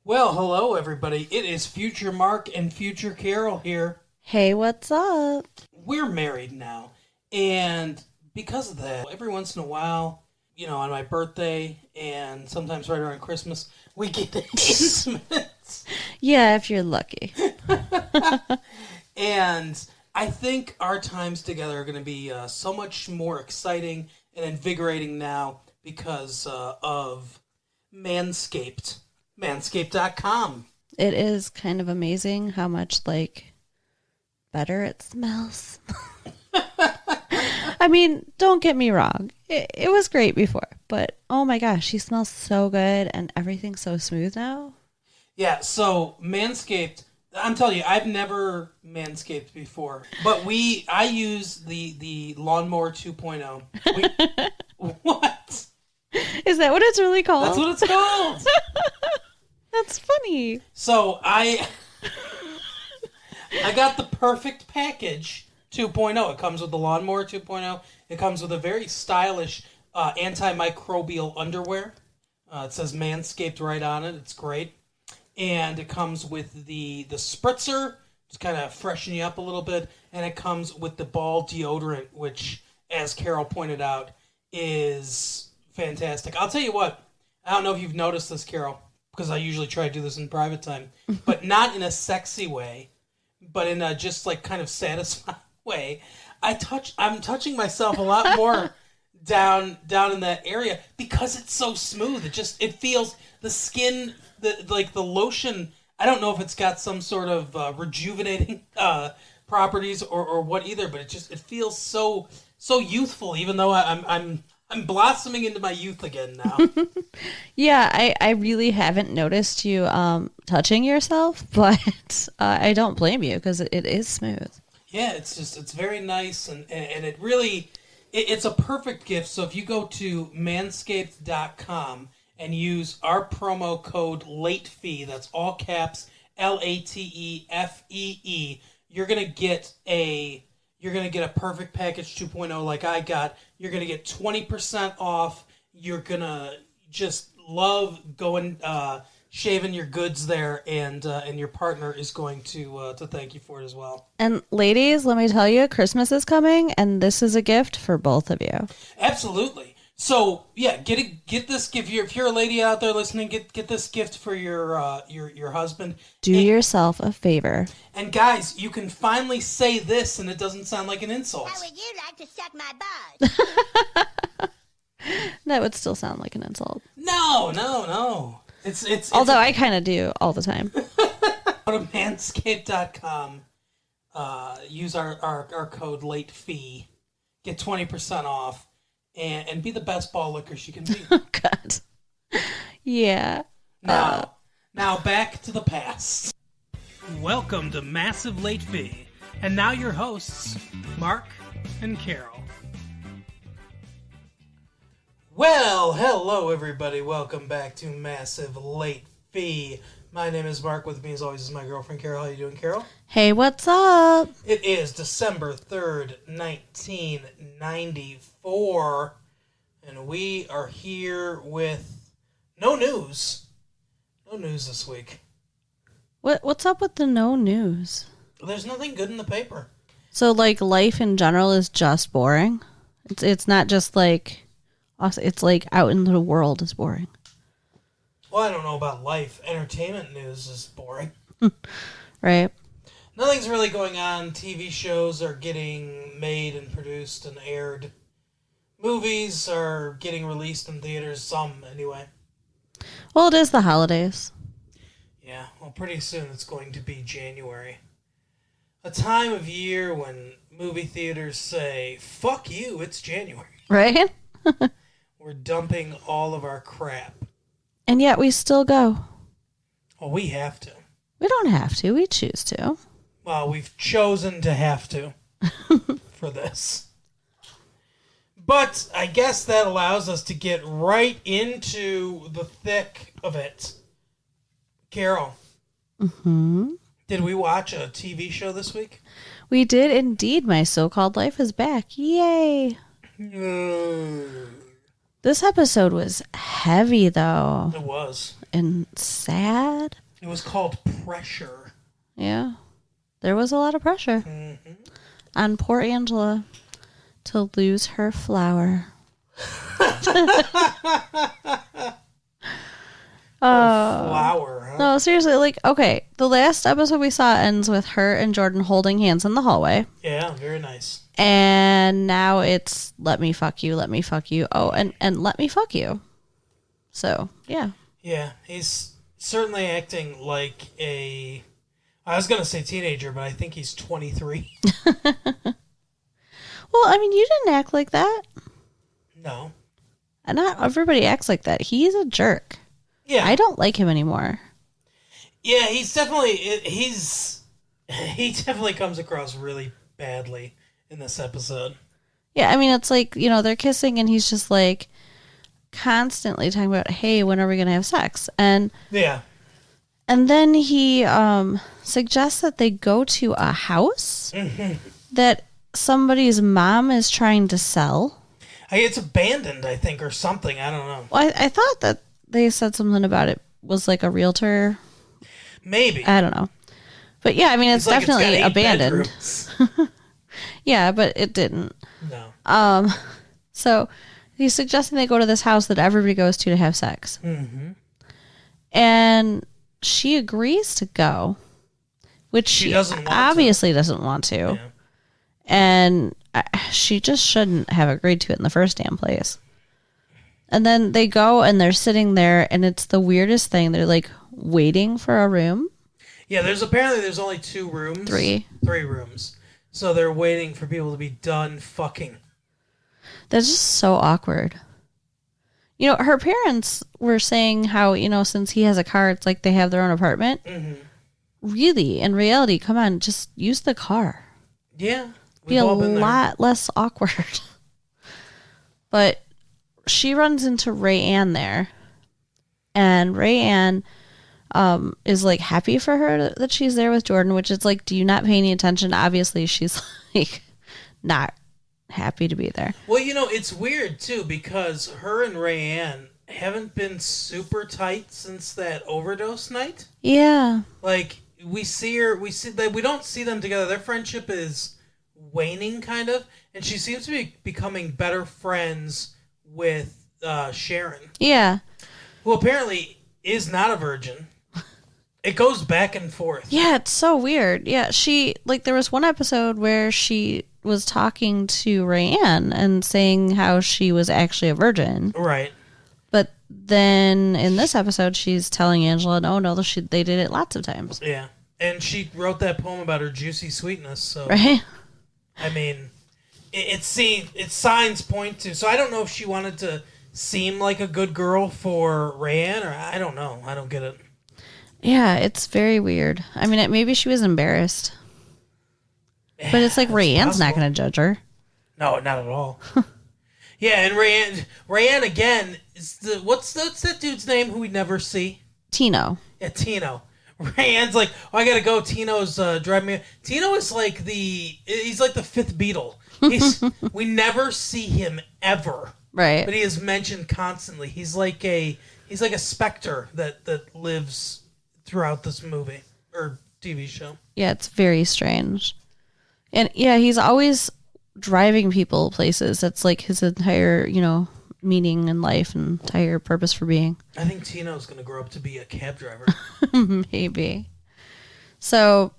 Well, hello everybody. It is Future Mark and Future Carol here. Hey, what's up? We're married now, and because of that, every once in a while, on my birthday and sometimes right around Christmas, we get intimate. Yeah, if you're lucky. And I think our times together are going to be so much more exciting and invigorating now because of Manscaped. Manscaped.com. It is kind of amazing how much, better it smells. I mean, don't get me wrong. It was great before, but oh my gosh, she smells so good and everything's so smooth now. Yeah, so Manscaped, I'm telling you, I've never Manscaped before, but I use the Lawnmower 2.0. What? Is that what it's really called? That's what it's called. That's funny. So I got the perfect package 2.0. It comes with the Lawnmower 2.0. It comes with a very stylish antimicrobial underwear. It says Manscaped right on it. It's great. And it comes with the spritzer, just kind of freshen you up a little bit. And it comes with the ball deodorant, which, as Carol pointed out, is fantastic. I'll tell you what. I don't know if you've noticed this, Carol, because I usually try to do this in private time, but not in a sexy way, but in a just like kind of satisfying way. I'm touching myself a lot more down in that area because it's so smooth. It feels the skin, the lotion. I don't know if it's got some sort of rejuvenating properties or what either, but it feels so youthful. Even though I'm blossoming into my youth again now. Yeah, I really haven't noticed you touching yourself, but I don't blame you because it is smooth. Yeah, it's very nice and it really it's a perfect gift. So if you go to manscaped.com and use our promo code LATEFEE, that's all caps LATEFEE, you're gonna get a perfect package 2.0 like I got. You're gonna get 20% off. You're gonna just love going shaving your goods there, and your partner is going to thank you for it as well. And ladies, let me tell you, Christmas is coming, and this is a gift for both of you. Absolutely. So yeah, get this gift. If you're a lady out there listening, get this gift for your husband. Do yourself a favor. And guys, you can finally say this, and it doesn't sound like an insult. How would you like to suck my butt? That would still sound like an insult. No. Although I kind of do all the time. Go to manscaped.com. Use our code LATEFEE. Get 20% off. And be the best ball licker she can be. Oh, God. Yeah. Now back to the past. Welcome to Massive Late Fee. And now your hosts, Mark and Carol. Well, hello everybody. Welcome back to Massive Late Fee. My name is Mark. With me as always is my girlfriend Carol. How you doing, Carol? Hey, what's up? It is December 3rd, 1994, and we are here with no news. No news this week. What's up with the no news? There's nothing good in the paper. So, life in general is just boring? It's not just, it's, out in the world is boring. Well, I don't know about life. Entertainment news is boring. Right? Nothing's really going on. TV shows are getting made and produced and aired. Movies are getting released in theaters, some anyway. Well, it is the holidays. Yeah, well, pretty soon it's going to be January. A time of year when movie theaters say, fuck you, it's January. Right? We're dumping all of our crap. And yet we still go. Well, we have to. We don't have to. We choose to. Well, we've chosen to have to for this. But I guess that allows us to get right into the thick of it. Carol. Mm-hmm. Did we watch a TV show this week? We did indeed. My so-called life is back. Yay. This episode was heavy, though, It was. and sad. It was called Pressure. Yeah. There was a lot of pressure on poor Angela to lose her flower. Flower, huh? No, seriously, like, okay, the last episode we saw ends with her and Jordan holding hands in the hallway. Yeah, very nice. And now it's let me fuck you, let me fuck you. Oh, and let me fuck you. So, yeah. Yeah, he's certainly acting like a... I was going to say teenager, but I think he's 23. Well, I mean, you didn't act like that. No. And not everybody acts like that. He's a jerk. Yeah. I don't like him anymore. Yeah, he's definitely... He definitely comes across really badly in this episode. Yeah, I mean, it's like, you know, they're kissing and he's just like constantly talking about, hey, when are we going to have sex? And Yeah. and then he suggests that they go to a house that somebody's mom is trying to sell. It's abandoned, I think, or something. I don't know. Well, I thought that they said something about it was like a realtor. Maybe. I don't know. But yeah, I mean, it's Like definitely got 8 abandoned. bedrooms. Yeah, but it didn't. No. So he's suggesting they go to this house that everybody goes to have sex. Mm-hmm. And she agrees to go, which she doesn't want to. obviously doesn't want to. Yeah. And she just shouldn't have agreed to it in the first damn place. And then they go and they're sitting there and it's the weirdest thing. They're like waiting for a room. Yeah, there's only 2 rooms. 3. 3 rooms. So they're waiting for people to be done fucking. That's just so awkward. You know, her parents were saying how, you know, since he has a car, it's like they have their own apartment. Mm-hmm. Really, in reality, come on, just use the car. Yeah. Be We've a all been there. lot less awkward. But she runs into Ray Ann there. And Ray Ann is like happy for her that she's there with Jordan, which is like, do you not pay any attention? Obviously, she's like not happy to be there. Well, you know, it's weird, too, because her and Rayanne haven't been super tight since that overdose night. Yeah. Like, we don't see them together. Their friendship is waning, kind of, and she seems to be becoming better friends with Sharon, Yeah. who apparently is not a virgin. It goes back and forth. Yeah, it's so weird. Yeah, she, like, there was one episode where she was talking to Rayanne and saying how she was actually a virgin. Right. But then in this episode, she's telling Angela, no, they did it lots of times. Yeah. And she wrote that poem about her juicy sweetness, so... Right? I mean, it's signs point to... So I don't know if she wanted to seem like a good girl for Rayanne, or I don't know. I don't get it. Yeah, it's very weird. I mean, maybe she was embarrassed. But it's like Rayanne's not going to judge her. No, not at all. Yeah, and Rayanne again is what's that dude's name who we never see? Tino. Yeah, Tino. Rayanne's like, oh, I gotta go. Tino's driving me. Tino is like he's like the 5th Beatle. We never see him ever, Right. but he is mentioned constantly. He's like a specter that lives throughout this movie or TV show. Yeah, it's very strange. And yeah, he's always driving people places. That's like his entire, meaning in life and entire purpose for being. I think Tino's gonna grow up to be a cab driver. Maybe. So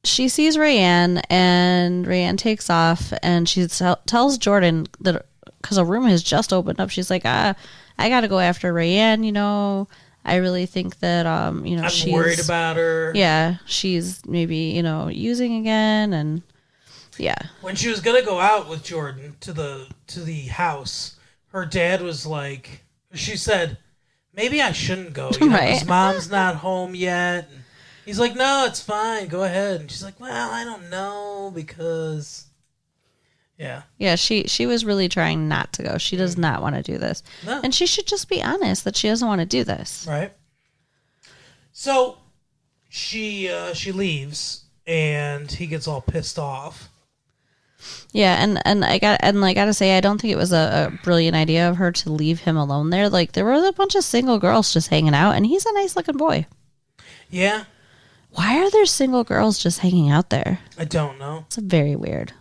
she sees Rayanne and Rayanne takes off and she tells Jordan that because a room has just opened up, she's like, I got to go after Rayanne, I really think that, I'm she's worried about her. Yeah, she's maybe, using again. And yeah. When she was gonna go out with Jordan to the house, her dad was like, she said, maybe I shouldn't go, Right. because mom's not home yet. And he's like, no, it's fine, go ahead. And she's like, well, I don't know, because, yeah. Yeah, she was really trying not to go. She does not want to do this. No. And she should just be honest that she doesn't want to do this. Right. So she leaves, and he gets all pissed off. Yeah, and I gotta say, I don't think it was a brilliant idea of her to leave him alone there. Like, there were a bunch of single girls just hanging out, and he's a nice looking boy. Yeah. Why are there single girls just hanging out there? I don't know. It's very weird.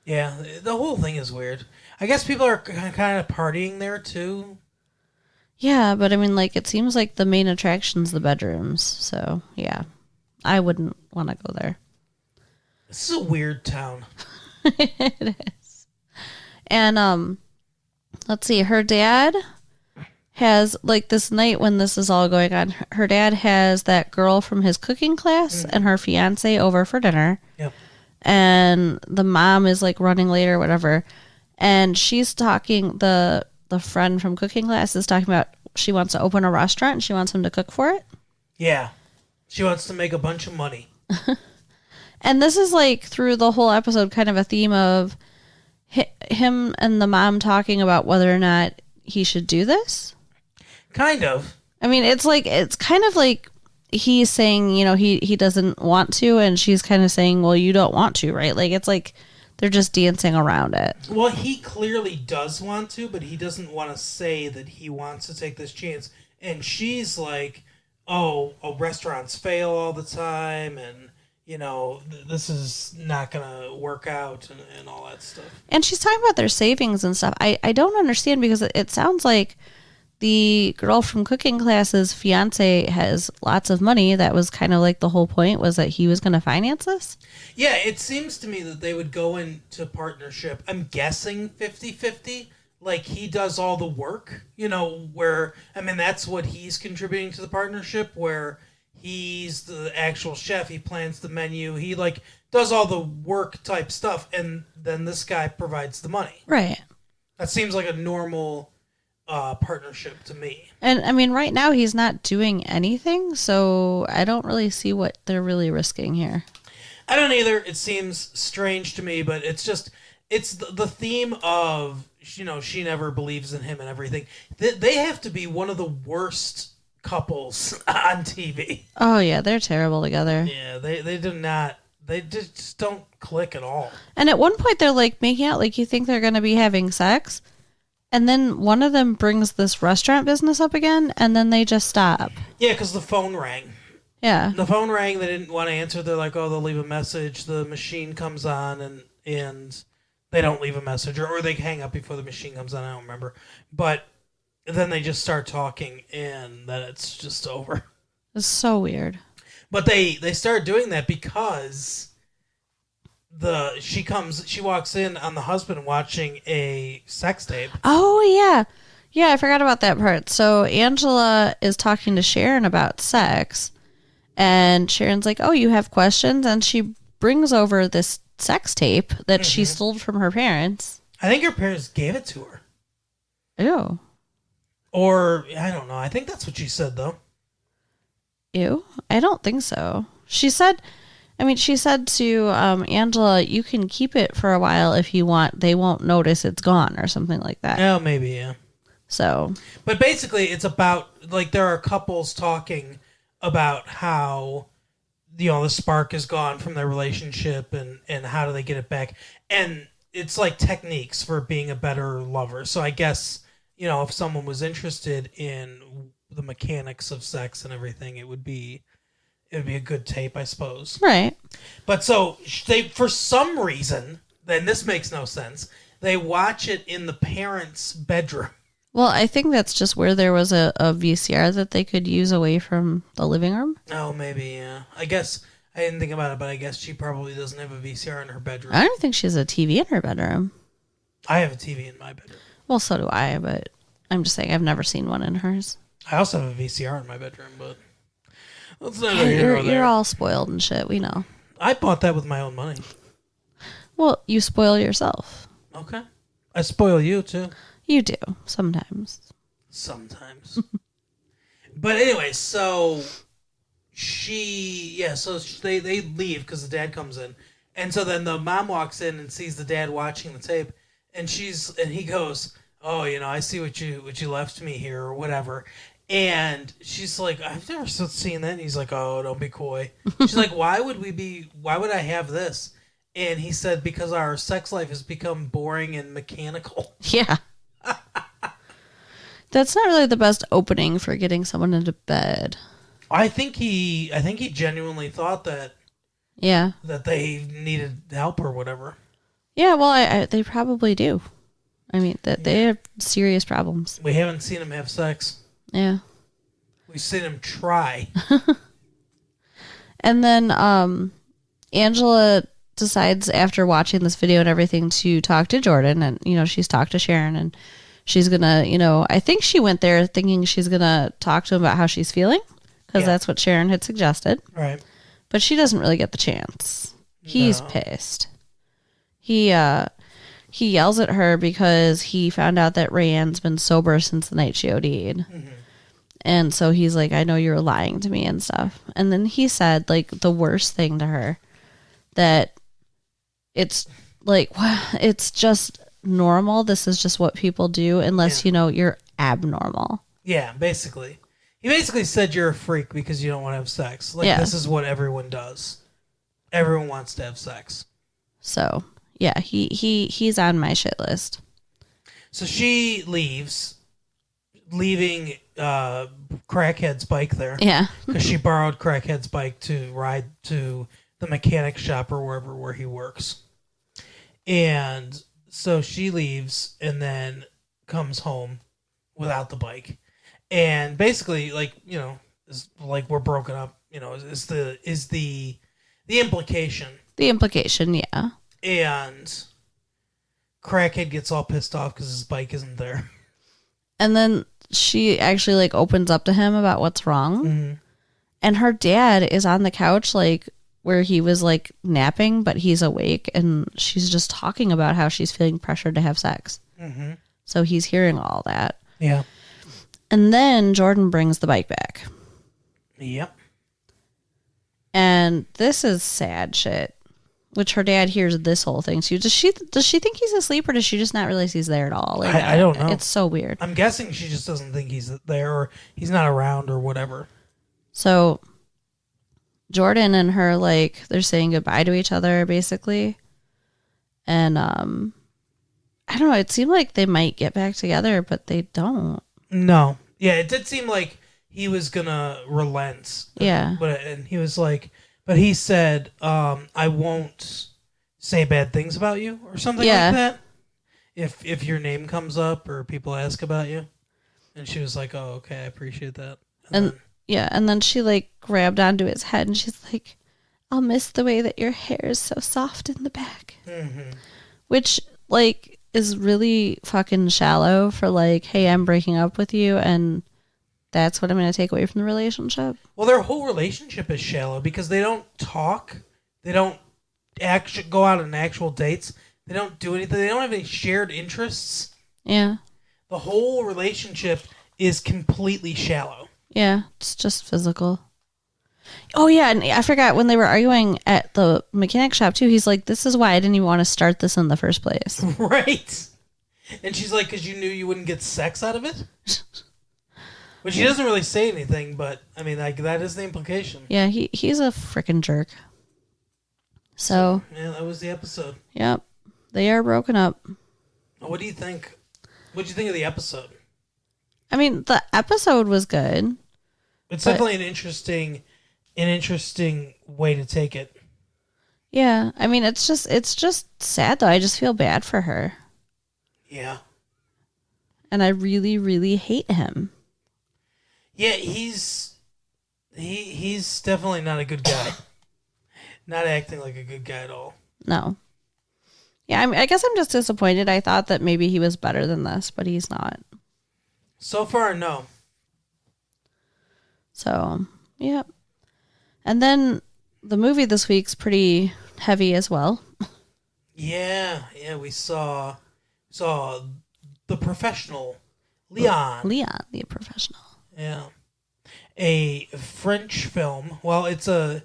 Yeah, the whole thing is weird. I guess people are kind of partying there too. Yeah, but I mean, like, it seems like the main attraction's the bedrooms. So, yeah, I wouldn't want to go there. This is a weird town. It is. And, let's see, her dad has, like, this night when this is all going on, her dad has that girl from his cooking class and her fiance over for dinner. Yep. And the mom is, like, running late or whatever. And she's talking, the friend from cooking class is talking about she wants to open a restaurant and she wants him to cook for it. Yeah. She wants to make a bunch of money. And this is like through the whole episode kind of a theme of him and the mom talking about whether or not he should do this. Kind of. I mean, it's kind of like he's saying, you know, he doesn't want to, and she's kind of saying, well, you don't want to, right? Like, it's like they're just dancing around it. Well, he clearly does want to, but he doesn't want to say that he wants to take this chance. And she's like, oh, restaurants fail all the time, and you know, this is not going to work out and all that stuff. And she's talking about their savings and stuff. I don't understand because it sounds like the girl from cooking class's fiance has lots of money. That was kind of like the whole point, was that he was going to finance this. Yeah, it seems to me that they would go into partnership, I'm guessing 50-50. Like, he does all the work, you know, where, I mean, that's what he's contributing to the partnership, where he's the actual chef. He plans the menu. He like does all the work type stuff, and then this guy provides the money. Right. That seems like a normal partnership to me. And I mean, right now he's not doing anything, so I don't really see what they're really risking here. I don't either. It seems strange to me, but it's just it's the theme of, you know, she never believes in him and everything. They have to be one of the worst couples on TV. Oh yeah, they're terrible together. Yeah, they do not. They just don't click at all. And at one point they're like making out like you think they're going to be having sex, and then one of them brings this restaurant business up again, and then they just stop. Yeah, because the phone rang. Yeah. The phone rang. They didn't want to answer. They're like, oh, they'll leave a message. The machine comes on, and they don't leave a message, or they hang up before the machine comes on. I don't remember, but then they just start talking, and then it's just over. It's so weird. But they started doing that because she walks in on the husband watching a sex tape. Oh yeah. Yeah, I forgot about that part. So Angela is talking to Sharon about sex, and Sharon's like, "Oh, you have questions?" And she brings over this sex tape that she stole from her parents. I think her parents gave it to her. Ew. Or, I don't know. I think that's what she said, though. Ew? I don't think so. She said to Angela, you can keep it for a while if you want. They won't notice it's gone or something like that. Oh, maybe, yeah. So. But basically, it's about, like, there are couples talking about how, you know, the spark is gone from their relationship and how do they get it back. And it's like techniques for being a better lover. So I guess, you know, if someone was interested in the mechanics of sex and everything, it would be a good tape, I suppose. Right. But so they, for some reason, then this makes no sense, they watch it in the parents' bedroom. Well, I think that's just where there was a VCR that they could use away from the living room. Oh, maybe, yeah. I guess I didn't think about it, but I guess she probably doesn't have a VCR in her bedroom. I don't think she has a TV in her bedroom. I have a TV in my bedroom. Well, so do I, but I'm just saying I've never seen one in hers. I also have a VCR in my bedroom, but that's not You're all spoiled and shit, we know. I bought that with my own money. Well, you spoil yourself. Okay. I spoil you, too. You do, sometimes. Sometimes. But anyway, so they leave because the dad comes in. And so then the mom walks in and sees the dad watching the tape, and he goes, "Oh, you know, I see what you left me here," or whatever. And she's like, "I've never seen that." And he's like, "Oh, don't be coy." She's like, why would I have this?" And he said because our sex life has become boring and mechanical. Yeah. That's not really the best opening for getting someone into bed. I think he genuinely thought that Yeah. they needed help or whatever. Yeah, well, they probably do. I mean, that they have serious problems. We haven't seen him have sex. Yeah. We've seen him try. And then Angela decides after watching this video and everything to talk to Jordan, and she's talked to Sharon, and she's gonna, I think she went there thinking she's gonna talk to him about how she's feeling, because that's what Sharon had suggested. Right. But she doesn't really get the chance. He's pissed. He yells at her because he found out that Rayanne's been sober since the night she OD'd. Mm-hmm. And so he's like, I know you were lying to me and stuff. And then he said, like, the worst thing to her, that it's like, it's just normal. This is just what people do unless, you're abnormal. Yeah, basically. He basically said you're a freak because you don't want to have sex. Like, this is what everyone does. Everyone wants to have sex. So, yeah, he's on my shit list. So she leaving Crackhead's bike there. Yeah. Because she borrowed Crackhead's bike to ride to the mechanic shop or where he works. And so she leaves and then comes home without the bike. And basically, like, is like we're broken up, is the implication. The implication, yeah. And Crackhead gets all pissed off because his bike isn't there. And then she actually, like, opens up to him about what's wrong. Mm-hmm. And her dad is on the couch, like, where he was, like, napping, but he's awake. And she's just talking about how she's feeling pressured to have sex. Mm-hmm. So he's hearing all that. Yeah. And then Jordan brings the bike back. Yep. And this is sad shit. Which her dad hears this whole thing too. Does she think he's asleep, or does she just not realize he's there at all? Like, I don't know. It's so weird. I'm guessing she just doesn't think he's there, or he's not around, or whatever. So Jordan and her, like, they're saying goodbye to each other basically, and I don't know. It seemed like they might get back together, but they don't. No. Yeah, it did seem like he was gonna relent. Yeah. And he was like. But he said, I won't say bad things about you or something like that. If your name comes up or people ask about you. And she was like, oh, okay, I appreciate that. And then she, like, grabbed onto his head and she's like, I'll miss the way that your hair is so soft in the back. Mm-hmm. Which, like, is really fucking shallow for, like, hey, I'm breaking up with you and that's what I'm going to take away from the relationship. Well, their whole relationship is shallow because they don't talk. They don't go out on actual dates. They don't do anything. They don't have any shared interests. Yeah. The whole relationship is completely shallow. Yeah, it's just physical. Oh, yeah, and I forgot when they were arguing at the mechanic shop, too. He's like, this is why I didn't even want to start this in the first place. Right. And she's like, because you knew you wouldn't get sex out of it? Which he doesn't really say anything, but, I mean, like, that is the implication. Yeah, he's a freaking jerk. So. Yeah, that was the episode. Yep. They are broken up. What do you think? What do you think of the episode? I mean, the episode was good. It's definitely an interesting way to take it. Yeah, I mean, it's just sad, though. I just feel bad for her. Yeah. And I really, really hate him. Yeah, he's definitely not a good guy. Not acting like a good guy at all. No. Yeah, I guess I'm just disappointed. I thought that maybe he was better than this, but he's not. So far, no. So, yeah. And then the movie this week's pretty heavy as well. Yeah, we saw The Professional, Leon, the Professional. Yeah. A French film. Well, it's an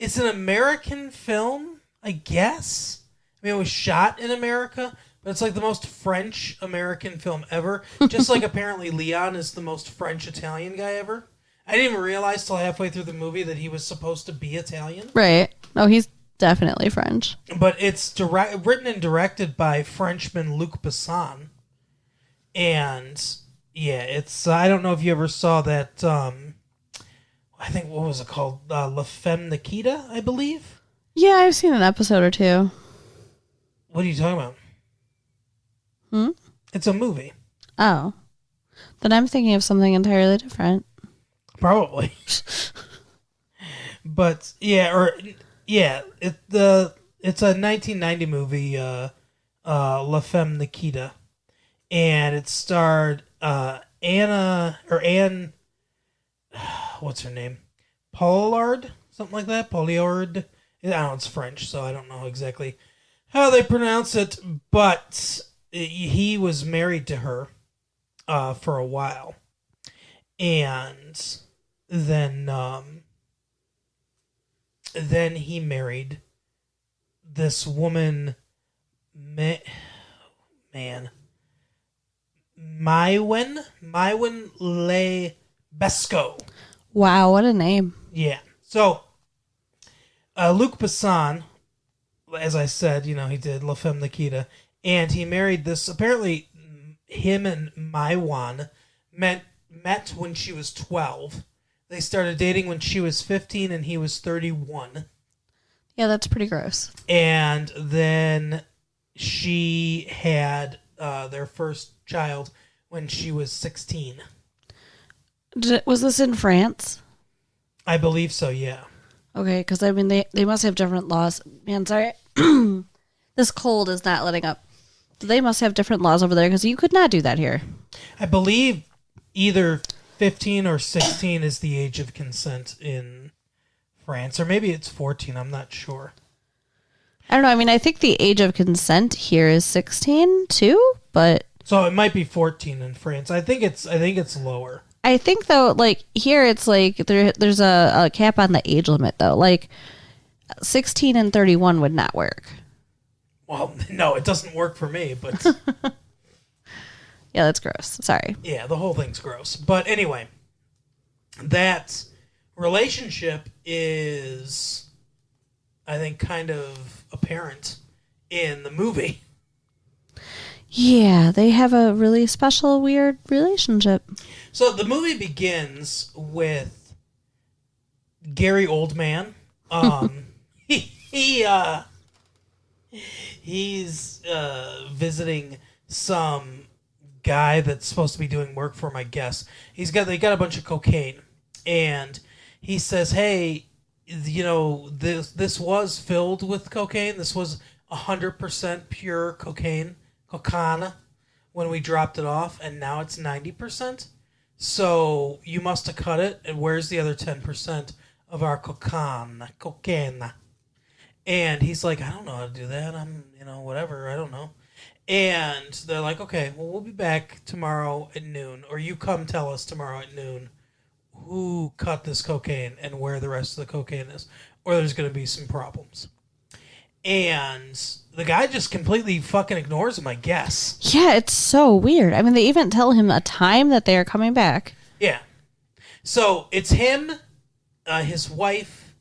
American film, I guess. I mean, it was shot in America, but it's like the most French American film ever. Just like apparently Leon is the most French Italian guy ever. I didn't even realize till halfway through the movie that he was supposed to be Italian. Right. No, he's Definitely French. But it's written and directed by Frenchman Luc Besson. And yeah, it's I don't know if you ever saw that. I think what was it called? La Femme Nikita, I believe. Yeah, I've seen an episode or two. What are you talking about? It's a movie. Oh. Then I'm thinking of something entirely different. Probably. But it's a 1990 movie, La Femme Nikita, and it starred Anne, what's her name? Pollard, something like that. Pollard. I don't know, it's French, so I don't know exactly how they pronounce it, but he was married to her for a while, and then he married this woman, man, Mywin Le Besco. Wow, what a name. Yeah. So, Luc Besson, as I said, he did La Femme Nikita, and he married this. Apparently, him and Maiwan met when she was 12. They started dating when she was 15 and he was 31. Yeah, that's pretty gross. And then she had their first child when she was 16. Was this in France? I believe so, yeah. Okay, because I mean, they must have different laws. Man, sorry. This cold is not letting up. They must have different laws over there because you could not do that here. I believe either 15 or 16 is the age of consent in France. Or maybe it's 14, I'm not sure. I don't know. I mean, I think the age of consent here is 16 too, but So it might be 14 in France. I think it's lower. I think though, like here, it's like there's a cap on the age limit though. Like 16 and 31 would not work. Well, no, it doesn't work for me, but Yeah, that's gross. Sorry. yeah, the whole thing's gross. But anyway, that relationship is, I think, kind of apparent in the movie. Yeah, they have a really special, weird relationship. So the movie begins with Gary Oldman. He's visiting some guy that's supposed to be doing work for him, I guess. They got a bunch of cocaine, and he says, "Hey, this was filled with cocaine. This was 100% pure cocaine, when we dropped it off, and now it's 90%. So you must have cut it. And where's the other 10% of our cocaine?" And he's like, "I don't know how to do that. I'm, whatever. I don't know." And they're like, "Okay, well, we'll be back tomorrow at noon, or you come tell us tomorrow at noon who cut this cocaine and where the rest of the cocaine is, or there's going to be some problems." And the guy just completely fucking ignores him, I guess. Yeah, it's so weird. I mean, they even tell him a time that they are coming back. Yeah. So it's him, his wife,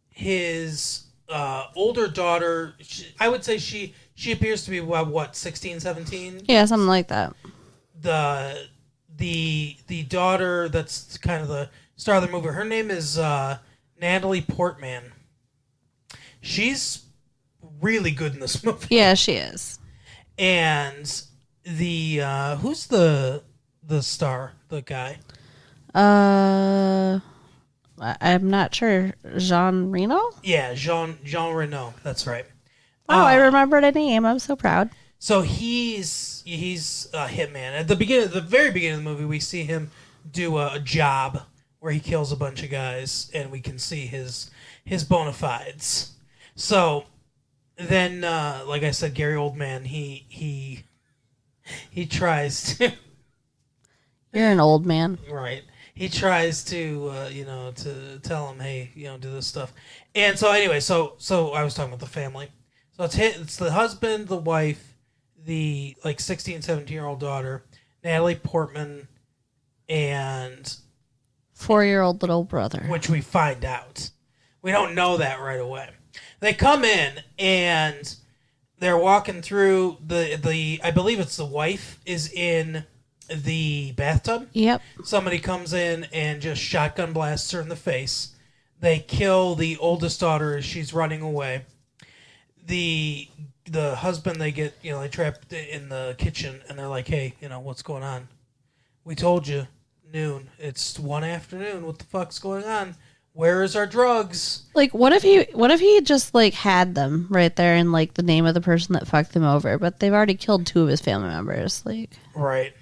his older daughter. I would say she appears to be, what, 16, 17? Yeah, something like that. The daughter that's kind of the star of the movie, her name is Natalie Portman. She's really good in this movie. Yeah, she is. And the who's the star, the guy? I'm not sure. Jean Reno? Yeah, Jean Reno. That's right. Oh, I remembered a name. I'm so proud. So he's a hitman. At the very beginning of the movie, we see him do a job where he kills a bunch of guys, and we can see his bona fides. So then, like I said, Gary Oldman, he tries to. You're an old man. Right. He tries to, to tell him, hey, do this stuff. And so anyway, so I was talking about the family. So it's the husband, the wife, the 16, 17-year-old daughter, Natalie Portman, and 4-year-old little brother. which we find out. We don't know that right away. They come in and they're walking through the I believe it's the wife is in the bathtub. Yep. Somebody comes in and just shotgun blasts her in the face. They kill the oldest daughter as she's running away. The husband, they get, they trapped in the kitchen and they're like, hey, what's going on? We told you noon. It's 1 afternoon. What the fuck's going on? Where is our drugs? Like, what if he just like had them right there in like the name of the person that fucked them over, but they've already killed 2 of his family members. Like, right.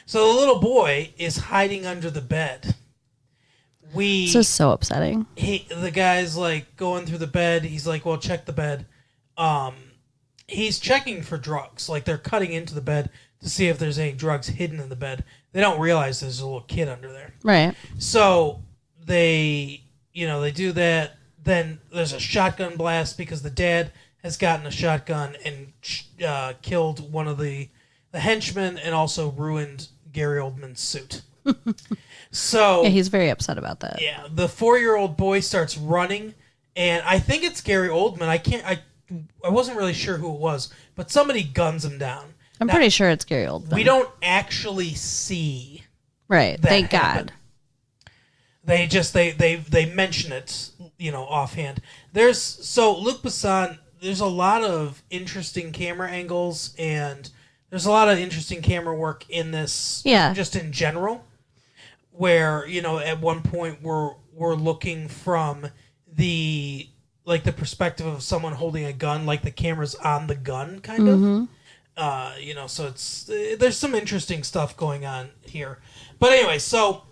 So the little boy is hiding under the bed. This is so upsetting. The guy's like going through the bed. He's like, well, check the bed. He's checking for drugs. Like, they're cutting into the bed to see if there's any drugs hidden in the bed. They don't realize there's a little kid under there. Right. So they do that. Then there's a shotgun blast because the dad has gotten a shotgun and killed one of the henchmen and also ruined Gary Oldman's suit. So yeah, he's very upset about that. Yeah, the 4-year-old boy starts running, and I think it's Gary Oldman. I wasn't really sure who it was, but somebody guns him down. I'm pretty sure it's Gary Oldman. We don't actually see. Right. Thank happen. God. They just they mention it, offhand. Luc Besson. There's a lot of interesting camera angles, and there's a lot of interesting camera work in this. Yeah. Just in general, where at one point we're looking from the perspective of someone holding a gun, like the camera's on the gun, kind of. So there's some interesting stuff going on here. But anyway, so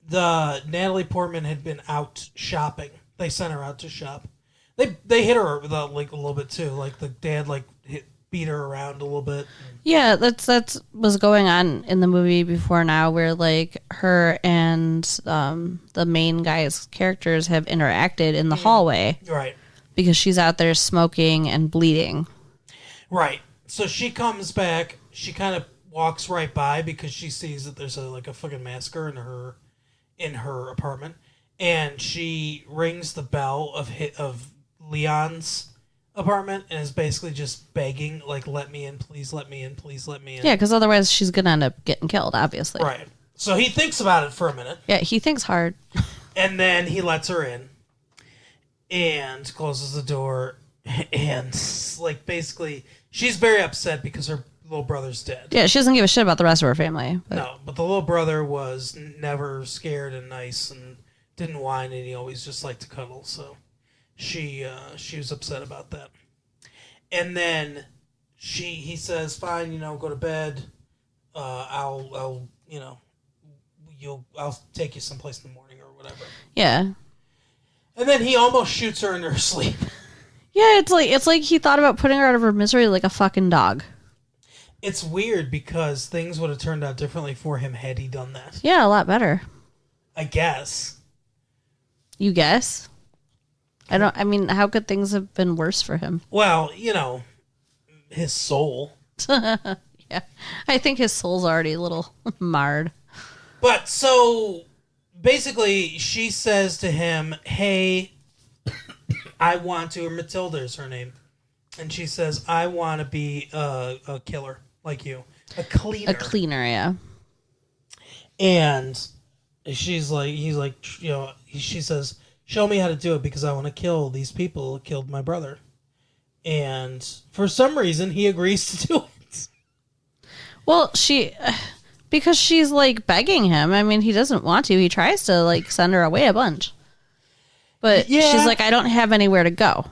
the Natalie Portman had been out shopping. They sent her out to shop. They hit her with a little bit too. Like, the dad beat her around a little bit. Yeah, that's was going on in the movie before now, where like her and the main guy's characters have interacted in the hallway. Right. Because she's out there smoking and bleeding. Right. So she comes back. She kind of walks right by because she sees that there's a fucking massacre in her apartment, and she rings the bell of Leon's apartment and is basically just begging, like, let me in, please let me in, please let me in. Yeah, because otherwise she's gonna end up getting killed, obviously. Right. So he thinks about it for a minute. Yeah, he thinks hard. And then he lets her in and closes the door, and basically she's very upset because her little brother's dead. Yeah, she doesn't give a shit about the rest of her family. No, but the little brother was never scared and nice and didn't whine, and he always just liked to cuddle. So she was upset about that. And then he says, "Fine, go to bed. I'll take you someplace in the morning or whatever." Yeah. And then he almost shoots her in her sleep. Yeah, it's like he thought about putting her out of her misery like a fucking dog. It's weird because things would have turned out differently for him had he done that. Yeah, a lot better. I guess. You guess? How could things have been worse for him? Well, his soul. Yeah. I think his soul's already a little marred. But so basically she says to him, "Hey, I want to," or Matilda is her name. And she says, "I want to be a killer like you. A cleaner." A cleaner, yeah. And she says, "Show me how to do it because I want to kill these people who killed my brother." And for some reason, he agrees to do it. Well, because she's like begging him. I mean, he doesn't want to. He tries to like send her away a bunch. But she's like, "I don't have anywhere to go.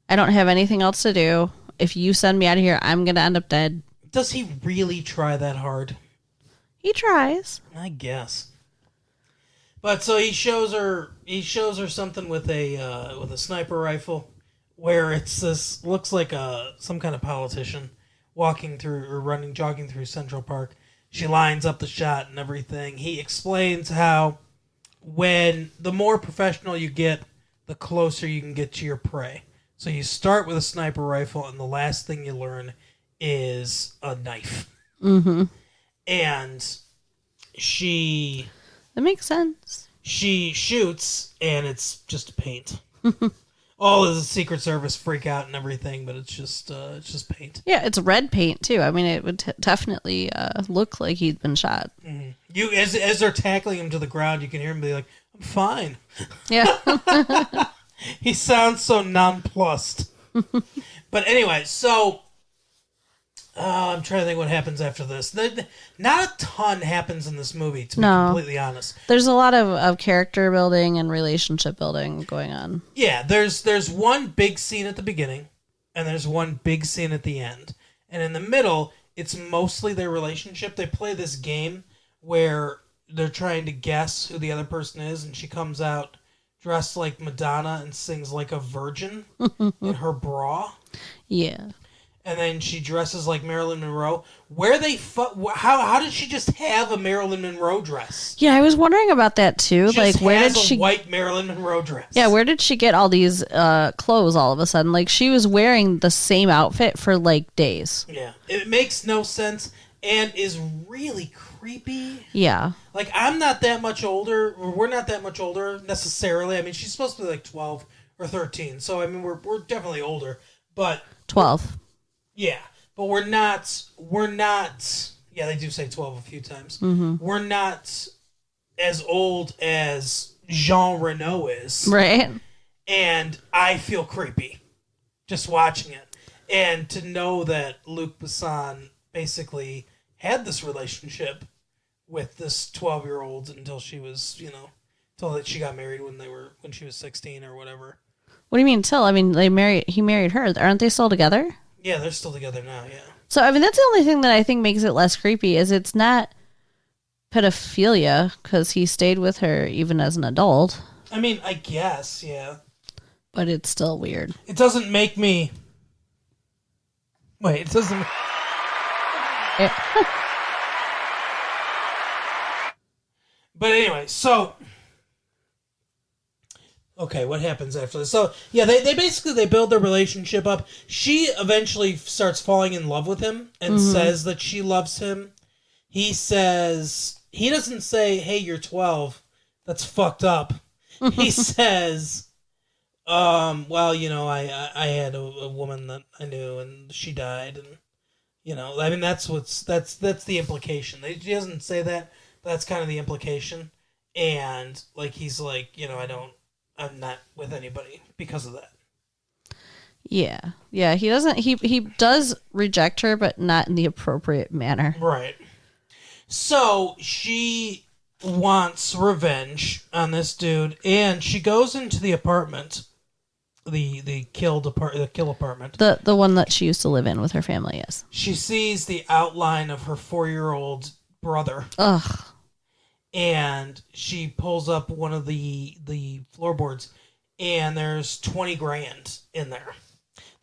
I don't have anything else to do. If you send me out of here, I'm going to end up dead." Does he really try that hard? He tries. I guess. But so he shows her something with a sniper rifle, where looks like some kind of politician jogging through Central Park. She lines up the shot and everything. He explains how when the more professional you get, the closer you can get to your prey. So you start with a sniper rifle, and the last thing you learn is a knife. Mm-hmm. And that makes sense. She shoots, and it's just paint. All the Secret Service freak out and everything, but it's just paint. Yeah, it's red paint too. I mean, it would definitely look like he'd been shot. Mm-hmm. You as they're tackling him to the ground, you can hear him be like, "I'm fine." Yeah. He sounds so nonplussed. But anyway, so I'm trying to think what happens after this. Not a ton happens in this movie, to be completely honest. There's a lot of character building and relationship building going on. Yeah, there's one big scene at the beginning, and there's one big scene at the end. And in the middle, it's mostly their relationship. They play this game where they're trying to guess who the other person is, and she comes out dressed like Madonna and sings like a virgin in her bra. Yeah. And then she dresses like Marilyn Monroe. How did she just have a Marilyn Monroe dress? Yeah, I was wondering about that too. She like, just where has did she a white Marilyn Monroe dress? Yeah, where did she get all these clothes all of a sudden? Like, she was wearing the same outfit for like days. Yeah, it makes no sense and is really creepy. Yeah. Like, I'm not that much older, or we're not that much older necessarily. I mean, she's supposed to be like 12 or 13, so I mean, we're definitely older. But 12. Yeah, but we're not. Yeah, they do say 12 a few times. Mm-hmm. We're not as old as Jean Reno is, Right. and I feel creepy just watching it, and to know that Luc Besson basically had this relationship with this 12-year-old until she was, until that she got married when she was 16 or whatever. What do you mean till? I mean, he married her. Aren't they still together? Yeah, they're still together now, yeah. So, I mean, that's the only thing that I think makes it less creepy is it's not pedophilia because he stayed with her even as an adult. I mean, I guess, yeah. But it's still weird. It doesn't make me... Wait, it doesn't... But anyway, so... Okay, what happens after this? So, yeah, they basically build their relationship up. She eventually starts falling in love with him and says that she loves him. He says... He doesn't say, hey, you're 12. That's fucked up. He says, well, I had a woman that I knew and she died. And, I mean, that's the implication. He doesn't say that, but that's kind of the implication. And, like, he's like, I'm not with anybody because of that. Yeah. Yeah, he does reject her, but not in the appropriate manner. Right. So she wants revenge on this dude, and she goes into the apartment, the kill apartment. The one that she used to live in with her family, yes. She sees the outline of her 4-year-old brother. Ugh. And she pulls up one of the floorboards, and there's $20,000 in there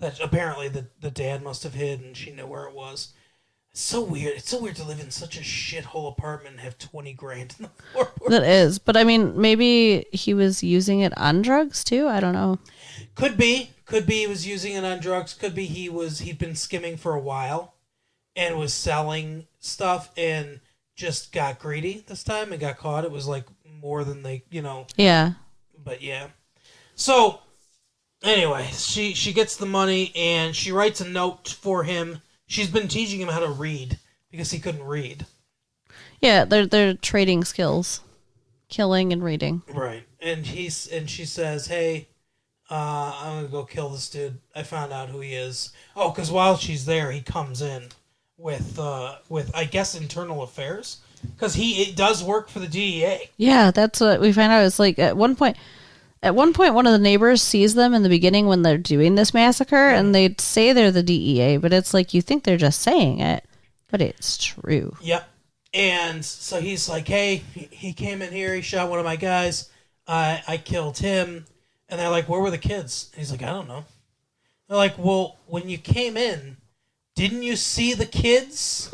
that apparently the dad must have hid, and she knew where it was. It's so weird. It's so weird to live in such a shithole apartment and have $20,000 in the floorboard. That is, but I mean, maybe he was using it on drugs too. I don't know. Could be he was using it on drugs. Could be he'd been skimming for a while, and was selling stuff and just got greedy this time and got caught. It was like more than they, Yeah. But yeah. So anyway, she gets the money and she writes a note for him. She's been teaching him how to read because he couldn't read. Yeah, they're trading skills, killing and reading. Right. And she says, "Hey, I'm gonna go kill this dude. I found out who he is." Oh, because while she's there, he comes in with I guess internal affairs because it does work for the DEA. Yeah, that's what we find out. It's like at one point, one of the neighbors sees them in the beginning when they're doing this massacre, and they say they're the DEA, but it's like you think they're just saying it, but it's true. Yep. And so he's like, "Hey, he came in here. He shot one of my guys. I killed him." And they're like, "Where were the kids?" And he's like, "I don't know." They're like, "Well, when you came in, didn't you see the kids?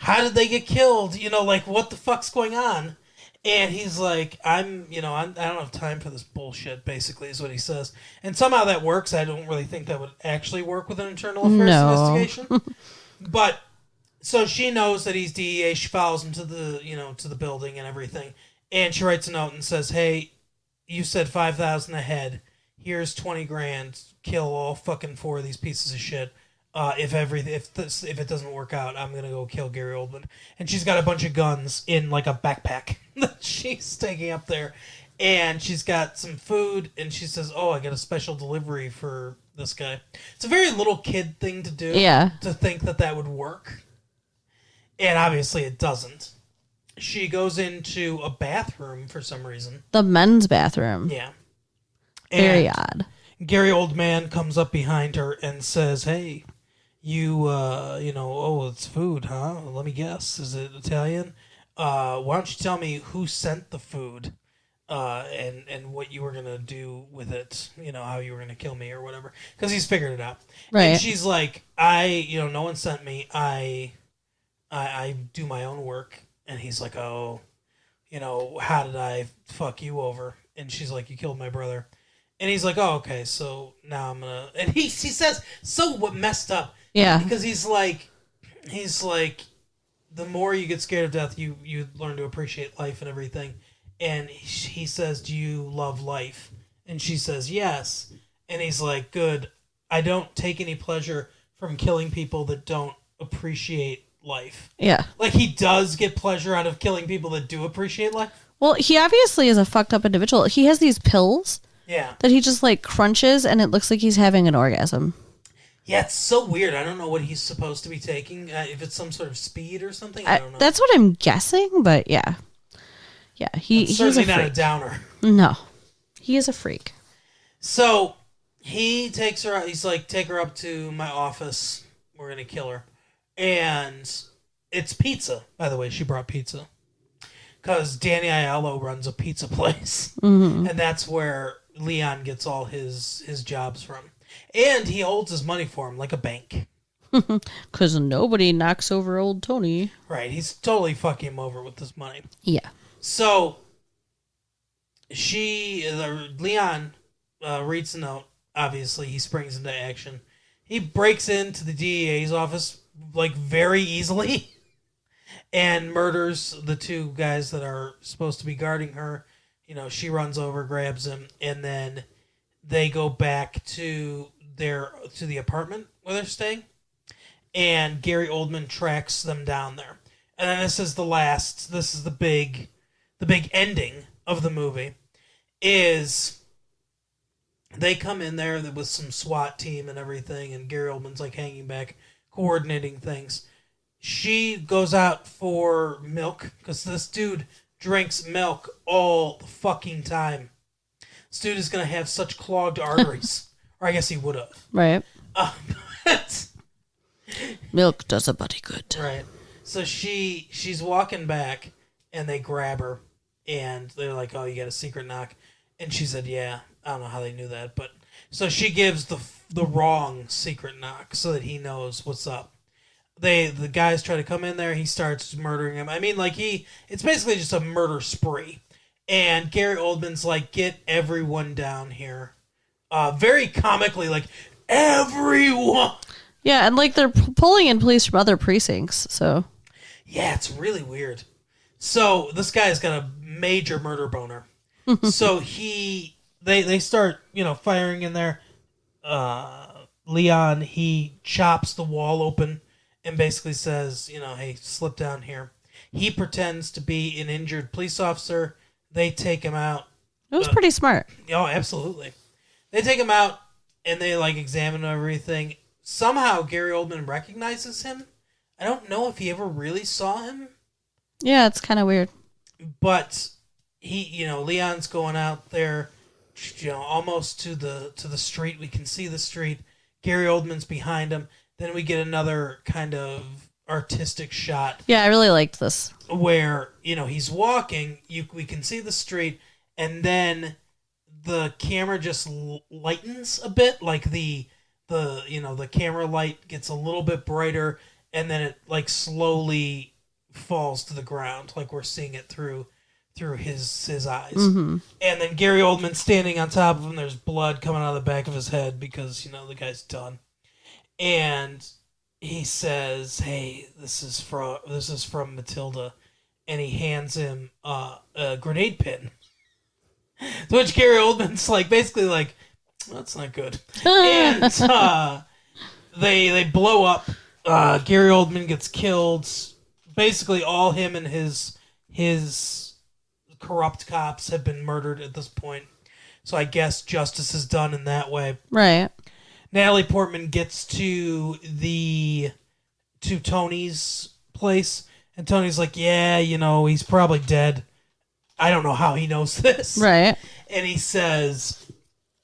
How did they get killed? Like, what the fuck's going on?" And he's like, I don't have time for this bullshit, basically, is what he says. And somehow that works. I don't really think that would actually work with an internal affairs investigation. But, so she knows that he's DEA. She follows him to the building and everything. And she writes a note and says, "Hey, you said 5,000 a head. here's 20 grand, kill all fucking 4 of these pieces of shit. If it doesn't work out, I'm gonna go kill Gary Oldman. And she's got a bunch of guns in like a backpack that she's taking up there, and she's got some food, and she says, "Oh, I got a special delivery for this guy." It's a very little kid thing to do. Yeah. To think that would work, and obviously it doesn't. She goes into a bathroom for some reason. The men's bathroom. Yeah. Very And odd. Gary Oldman comes up behind her and says, "Hey, oh, it's food, huh? Let me guess. Is it Italian? Why don't you tell me who sent the food, and what you were gonna do with it? How you were gonna kill me or whatever." Because he's figured it out. Right. And she's like, no one sent me. I do my own work. And he's like, "Oh, how did I fuck you over?" And she's like, "You killed my brother." And he's like, "Oh, okay, so now I'm gonna..." And he says, so what messed up. Yeah. Because he's like, the more you get scared of death, you learn to appreciate life and everything. And he says, "Do you love life?" And she says, "Yes." And he's like, "Good. I don't take any pleasure from killing people that don't appreciate life." Yeah. Like, he does get pleasure out of killing people that do appreciate life. Well, he obviously is a fucked up individual. He has these pills Yeah. that he just like crunches and it looks like he's having an orgasm. Yeah, it's so weird. I don't know what he's supposed to be taking. If it's some sort of speed or something, I don't know. That's what I'm guessing, but yeah. Yeah, he's a certainly freak. not a downer. No. He is a freak. So he takes her out. He's like, "Take her up to my office. We're going to kill her." And it's pizza. By the way, she brought pizza. Because Danny Aiello runs a pizza place. Mm-hmm. And that's where Leon gets all his jobs from. And he holds his money for him like a bank. Because nobody knocks over old Tony. Right. He's totally fucking him over with this money. Yeah. So Leon reads the note. Obviously, he springs into action. He breaks into the DEA's office like very easily and murders the 2 guys that are supposed to be guarding her. She runs over, grabs him, and then they go back to the apartment where they're staying. And Gary Oldman tracks them down there. And then this is the big ending of the movie, is they come in there with some SWAT team and everything, and Gary Oldman's like hanging back, coordinating things. She goes out for milk, because this dude drinks milk all the fucking time. This dude is going to have such clogged arteries. Or I guess he would have. Right. But Milk does a body good. right. So she's walking back, and they grab her, and they're like, "Oh, you got a secret knock?" And she said, "Yeah." I don't know how they knew that, but so she gives the wrong secret knock so that he knows what's up. The guys try to come in there. He starts murdering him. I mean, like it's basically just a murder spree. And Gary Oldman's like, "Get everyone down here." Very comically, like, everyone. Yeah, and like they're pulling in police from other precincts, so. Yeah, it's really weird. So this guy's got a major murder boner. So they start, firing in there. Leon, he chops the wall open and basically says, "Hey, slip down here." He pretends to be an injured police officer. They take him out. It was pretty smart. Oh, absolutely. They take him out and they examine everything. Somehow Gary Oldman recognizes him. I don't know if he ever really saw him. Yeah, it's kind of weird. But Leon's going out there, almost to the street. We can see the street. Gary Oldman's behind him. Then we get another kind of artistic shot. Yeah, I really liked this. Where, he's walking, we can see the street, and then the camera just lightens a bit, like the camera light gets a little bit brighter, and then it slowly falls to the ground, like we're seeing it through his eyes. Mm-hmm. And then Gary Oldman standing on top of him, there's blood coming out of the back of his head because, the guy's done. And he says, "Hey, this is from Matilda," and he hands him a grenade pin. To which Gary Oldman's basically That's not good. And they blow up. Gary Oldman gets killed. Basically, all him and his corrupt cops have been murdered at this point. So I guess justice is done in that way. Right. Natalie Portman gets to Tony's place, and Tony's like, yeah, he's probably dead. I don't know how he knows this. Right. And he says,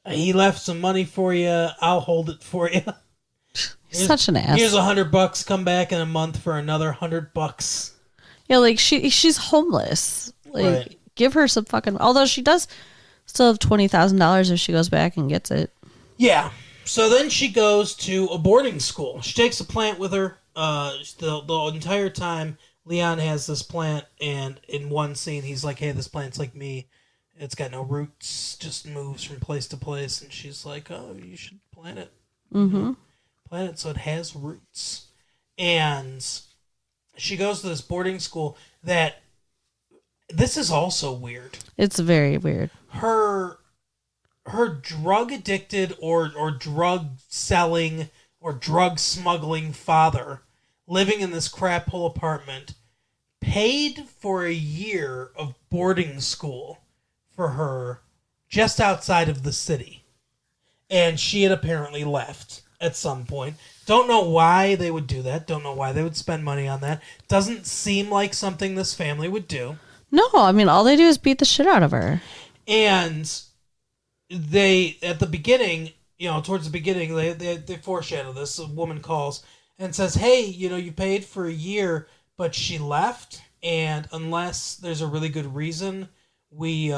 he left some money for you. I'll hold it for you. He's such an ass. Here's $100. Come back in a month for another $100. Yeah, like she's homeless. Like, Right. give her some fucking. Although she does still have $20,000 if she goes back and gets it. Yeah. So then she goes to a boarding school. She takes a plant with her. The entire time, Leon has this plant, and in one scene, he's like, hey, this plant's like me. It's got no roots, just moves from place to place. And she's like, oh, you should plant it. Mm-hmm. Plant it so it has roots. And she goes to this boarding school that, this is also weird. It's very weird. Her drug addicted or drug selling or drug smuggling father living in this crap hole apartment paid for a year of boarding school for her just outside of the city. And she had apparently left at some point. Don't know why they would do that. Don't know why they would spend money on that. Doesn't seem like something this family would do. No, I mean, all they do is beat the shit out of her. And they, at the beginning, towards the beginning, they foreshadow this. A woman calls and says, hey, you paid for a year, but she left. And unless there's a really good reason, you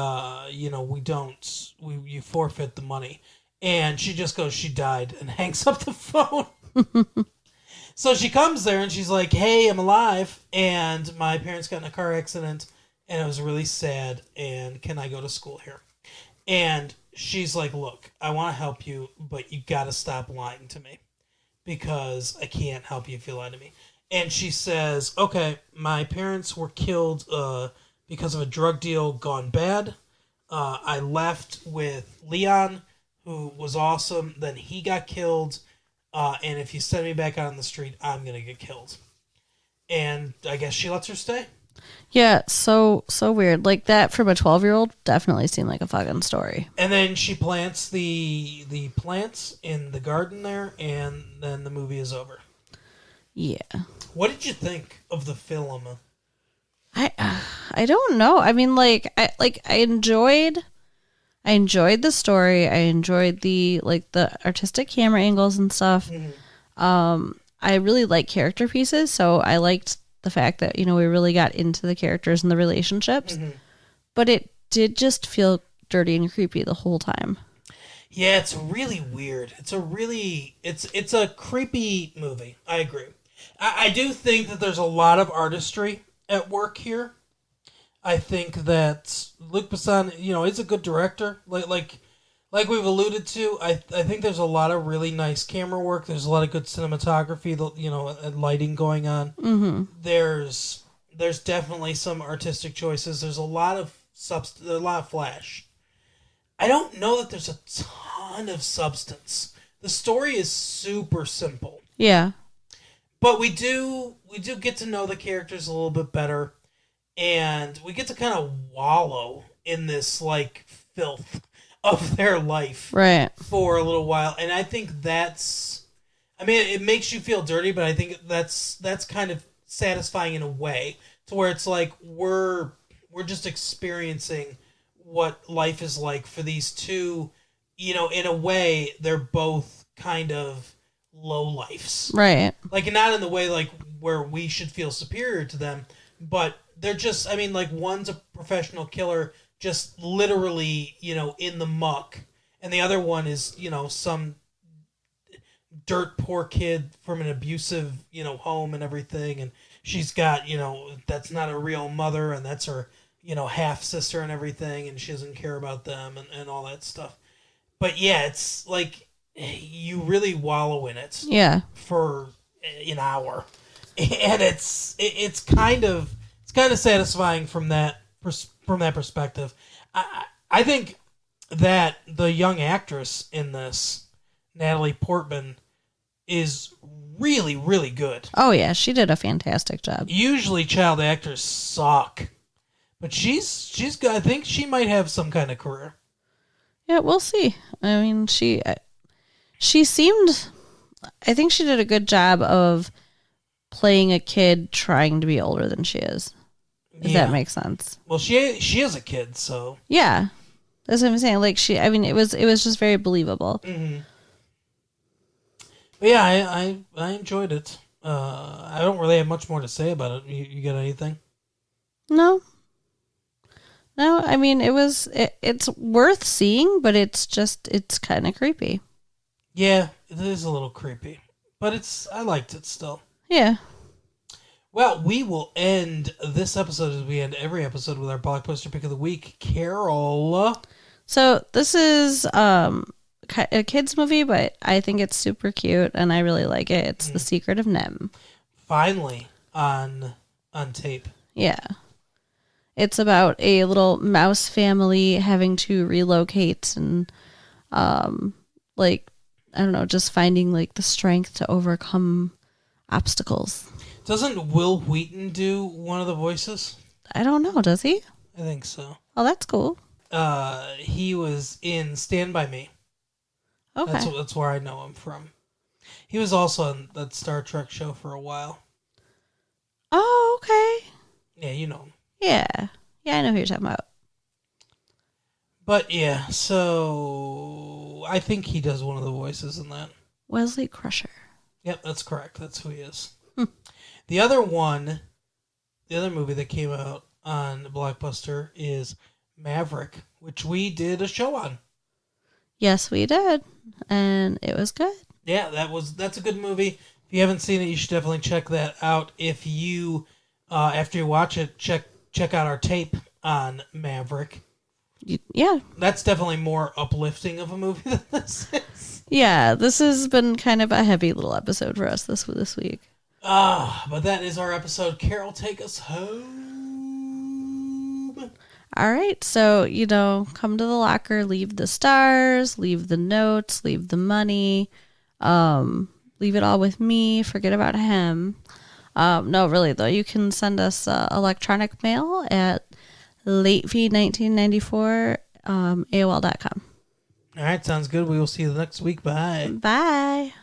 forfeit the money. And she just goes, she died, and hangs up the phone. So she comes there and she's like, hey, I'm alive. And my parents got in a car accident. And it was really sad, and can I go to school here? And she's like, look, I want to help you, but you got to stop lying to me because I can't help you if you lie to me. And she says, okay, my parents were killed because of a drug deal gone bad. I left with Leon, who was awesome. Then he got killed, and if you send me back out on the street, I'm going to get killed. And I guess she lets her stay. Yeah, so weird. Like, that from a 12-year-old definitely seemed like a fucking story. And then she plants the plants in the garden there, and then the movie is over. Yeah. What did you think of the film? I don't know. I mean, I enjoyed the story. I enjoyed the artistic camera angles and stuff. Mm-hmm. I really like character pieces, so I liked the fact that, we really got into the characters and the relationships. Mm-hmm. But it did just feel dirty and creepy the whole time. Yeah, it's really weird. It's a creepy movie. I agree. I do think that there's a lot of artistry at work here. I think that Luc Besson, is a good director. Like we've alluded to, I think there's a lot of really nice camera work. There's a lot of good cinematography, and lighting going on. Mm-hmm. There's definitely some artistic choices. There's a lot of a lot of flash. I don't know that there's a ton of substance. The story is super simple. Yeah. But we do get to know the characters a little bit better, and we get to kind of wallow in this filth of their life, right, for a little while. And I think it makes you feel dirty, but I think that's kind of satisfying in a way, to where it's like we're just experiencing what life is like for these two. In a way, they're both kind of low lifes, right? Not in the way where we should feel superior to them, but they're just. One's a professional killer, just literally, in the muck, and the other one is, some dirt poor kid from an abusive, home and everything, and she's got, that's not a real mother, and that's her, half sister and everything, and she doesn't care about them and all that stuff. But yeah, it's you really wallow in it, for an hour, and it's kind of satisfying from that perspective. I think that the young actress in this, Natalie Portman, is really, really good. Oh yeah, she did a fantastic job. Usually child actors suck. But she's good. I think she might have some kind of career. Yeah, we'll see. I mean, she seemed. I think she did a good job of playing a kid trying to be older than she is. If that makes sense. Well, she is a kid, so Yeah, that's what I'm saying. Like I mean, it was just very believable. Mm-hmm. But yeah, I enjoyed it. I don't really have much more to say about it. You got anything? No. I mean, it's worth seeing, but it's kind of creepy. Yeah, it is a little creepy, but I liked it still. Yeah. Well, we will end this episode as we end every episode with our blockbuster pick of the week. Carol. So this is a kids movie, but I think it's super cute and I really like it. It's The Secret of Nem. Finally on tape. Yeah. It's about a little mouse family having to relocate and like I don't know, just finding like the strength to overcome obstacles. Doesn't Will Wheaton do one of the voices? I don't know, does he? I think so. Oh, that's cool. He was in Stand By Me. Okay. That's where I know him from. He was also on that Star Trek show for a while. Oh, okay. Yeah, you know him. Yeah. Yeah, I know who you're talking about. But yeah, so I think he does one of the voices in that. Wesley Crusher. Yep, that's correct. That's who he is. The other movie that came out on Blockbuster is Maverick, which we did a show on. Yes, we did. And it was good. Yeah, that's a good movie. If you haven't seen it, you should definitely check that out. If you after you watch it, check out our tape on Maverick. Yeah. That's definitely more uplifting of a movie than this is. Yeah, this has been kind of a heavy little episode for us this week. But that is our episode. Carol, take us home. All right, so, come to the locker, leave the stars, leave the notes, leave the money, leave it all with me, forget about him. No, really, though, you can send us electronic mail at latefee1994 AOL.com. All right, sounds good. We will see you next week. Bye. Bye.